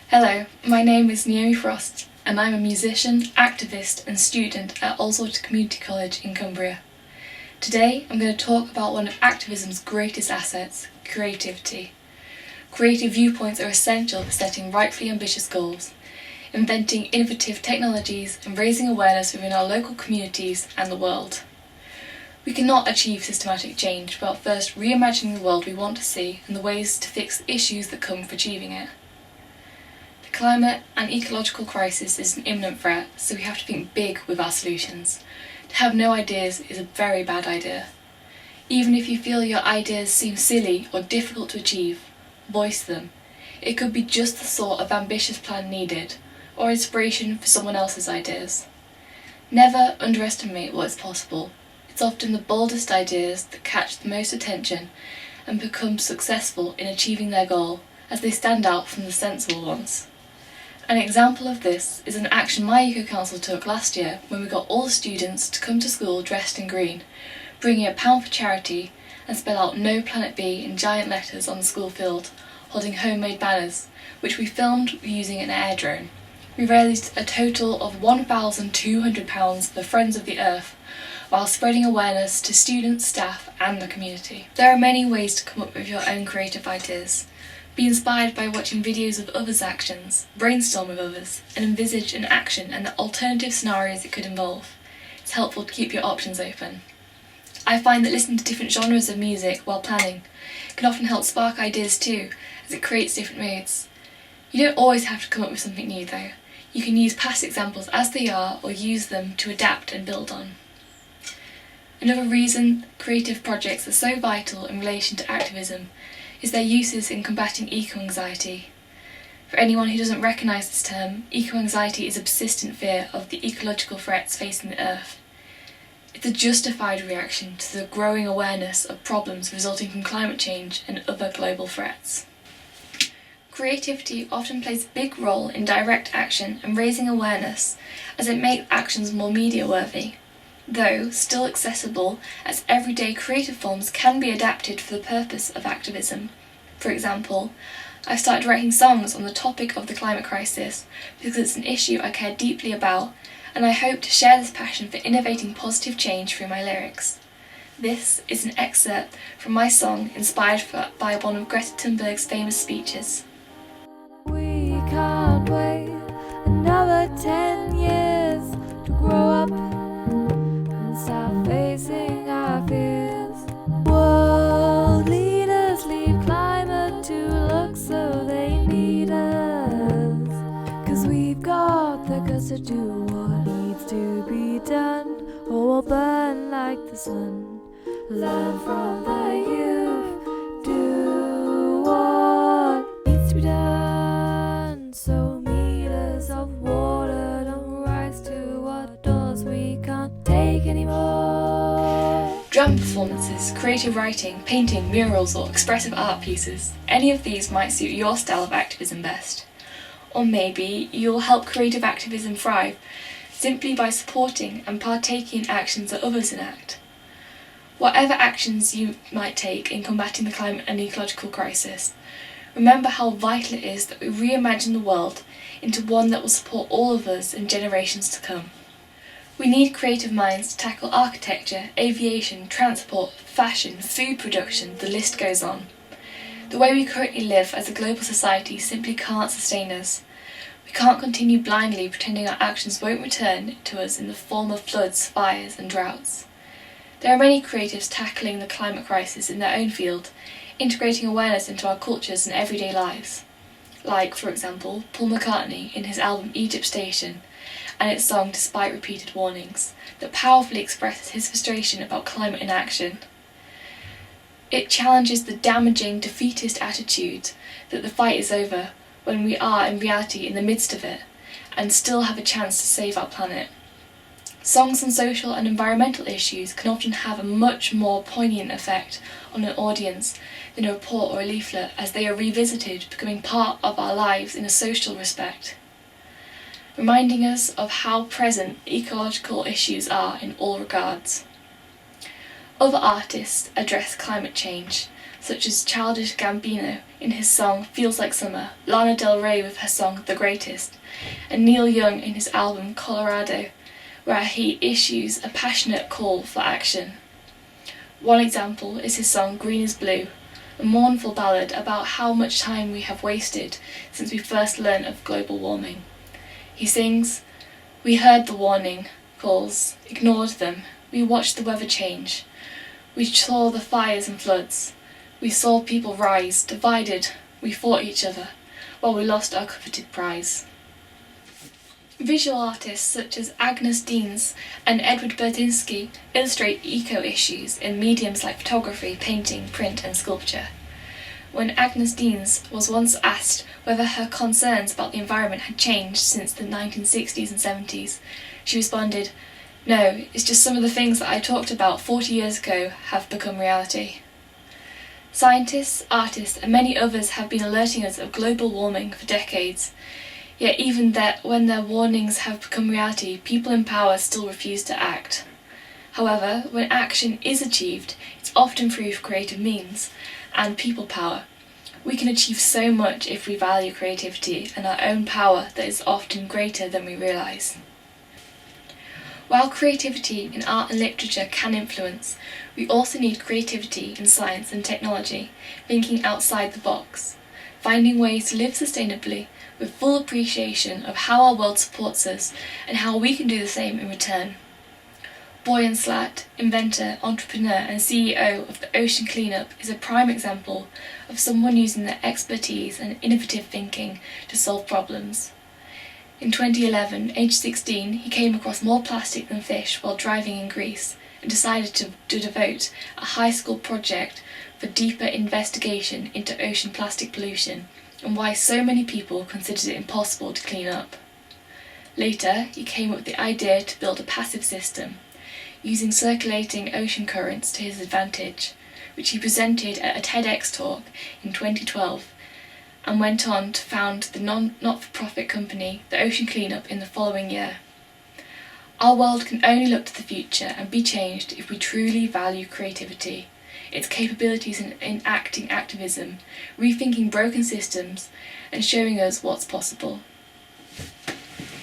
Hello, my name is Naomi Frost and I'm a musician, activist and student at Allsworth Community College in Cumbria. Today I'm going to talk about one of activism's greatest assets, creativity. Creative viewpoints are essential for setting rightfully ambitious goals, inventing innovative technologies and raising awareness within our local communities and the world. We cannot achieve systematic change without first reimagining the world we want to see and the ways to fix the issues that come with achieving it. The climate and ecological crisis is an imminent threat, so we have to think big with our solutions. To have no ideas is a very bad idea. Even if you feel your ideas seem silly or difficult to achieve, voice them. It could be just the sort of ambitious plan needed, or inspiration for someone else's ideas. Never underestimate what is possible. It's often the boldest ideas that catch the most attention and become successful in achieving their goal, as they stand out from the sensible ones. An example of this is an action my Eco Council took last year when we got all the students to come to school dressed in green, bringing £1 for charity and spell out No Planet B in giant letters on the school field, holding homemade banners, which we filmed using an air drone. We raised a total of £1,200 for Friends of the Earth, while spreading awareness to students, staff and the community. There are many ways to come up with your own creative ideas. Be inspired by watching videos of others' actions, brainstorm with others, and envisage an action and the alternative scenarios it could involve. It's helpful to keep your options open. I find that listening to different genres of music while planning can often help spark ideas too, as it creates different moods. You don't always have to come up with something new though. You can use past examples as they are or use them to adapt and build on. Another reason creative projects are so vital in relation to activism is their uses in combating eco-anxiety. For anyone who doesn't recognise this term, eco-anxiety is a persistent fear of the ecological threats facing the Earth. It's a justified reaction to the growing awareness of problems resulting from climate change and other global threats. Creativity often plays a big role in direct action and raising awareness, as it makes actions more media-worthy. Though still accessible, as everyday creative forms can be adapted for the purpose of activism. For example, I've started writing songs on the topic of the climate crisis because it's an issue I care deeply about, and I hope to share this passion for innovating positive change through my lyrics. This is an excerpt from my song inspired by one of Greta Thunberg's famous speeches. We can't wait another 10 years to grow up and start facing our fears. World leaders leave climate to look so they need us, 'cause we've got the guts to do what needs to be done, or we'll burn like the sun. Learn from the youth, do what needs to be done, so meters of water don't rise to what doors we can't take anymore. Drum performances, creative writing, painting, murals or expressive art pieces, any of these might suit your style of activism best. Or maybe you'll help creative activism thrive simply by supporting and partaking in actions that others enact. Whatever actions you might take in combating the climate and ecological crisis, remember how vital it is that we reimagine the world into one that will support all of us and generations to come. We need creative minds to tackle architecture, aviation, transport, fashion, food production, the list goes on. The way we currently live as a global society simply can't sustain us. We can't continue blindly pretending our actions won't return to us in the form of floods, fires and droughts. There are many creatives tackling the climate crisis in their own field, integrating awareness into our cultures and everyday lives. Like, for example, Paul McCartney in his album Egypt Station and its song Despite Repeated Warnings, that powerfully expresses his frustration about climate inaction. It challenges the damaging, defeatist attitude that the fight is over when we are in reality in the midst of it and still have a chance to save our planet. Songs on social and environmental issues can often have a much more poignant effect on an audience than a report or a leaflet, as they are revisited, becoming part of our lives in a social respect, reminding us of how present ecological issues are in all regards. Other artists address climate change, such as Childish Gambino in his song Feels Like Summer, Lana Del Rey with her song The Greatest, and Neil Young in his album Colorado, where he issues a passionate call for action. One example is his song Green is Blue, a mournful ballad about how much time we have wasted since we first learned of global warming. He sings, "We heard the warning calls, ignored them. We watched the weather change. We saw the fires and floods. We saw people rise, divided. We fought each other, while we lost our coveted prize." Visual artists such as Agnes Deans and Edward Berdinsky illustrate eco-issues in mediums like photography, painting, print and sculpture. When Agnes Deans was once asked whether her concerns about the environment had changed since the 1960s and 70s, she responded, "No, it's just some of the things that I talked about 40 years ago have become reality." Scientists, artists and many others have been alerting us of global warming for decades. Yet even when their warnings have become reality, people in power still refuse to act. However, when action is achieved, it's often through creative means and people power. We can achieve so much if we value creativity and our own power that is often greater than we realise. While creativity in art and literature can influence, we also need creativity in science and technology, thinking outside the box, finding ways to live sustainably with full appreciation of how our world supports us and how we can do the same in return. Boyan Slat, inventor, entrepreneur and CEO of the Ocean Cleanup, is a prime example of someone using their expertise and innovative thinking to solve problems. In 2011, aged 16, he came across more plastic than fish while driving in Greece and decided to devote a high school project for deeper investigation into ocean plastic pollution and why so many people considered it impossible to clean up. Later, he came up with the idea to build a passive system, using circulating ocean currents to his advantage, which he presented at a TEDx talk in 2012, and went on to found the not-for-profit company, the Ocean Cleanup, in the following year. Our world can only look to the future and be changed if we truly value creativity, its capabilities in enacting activism, rethinking broken systems, and showing us what's possible.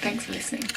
Thanks for listening.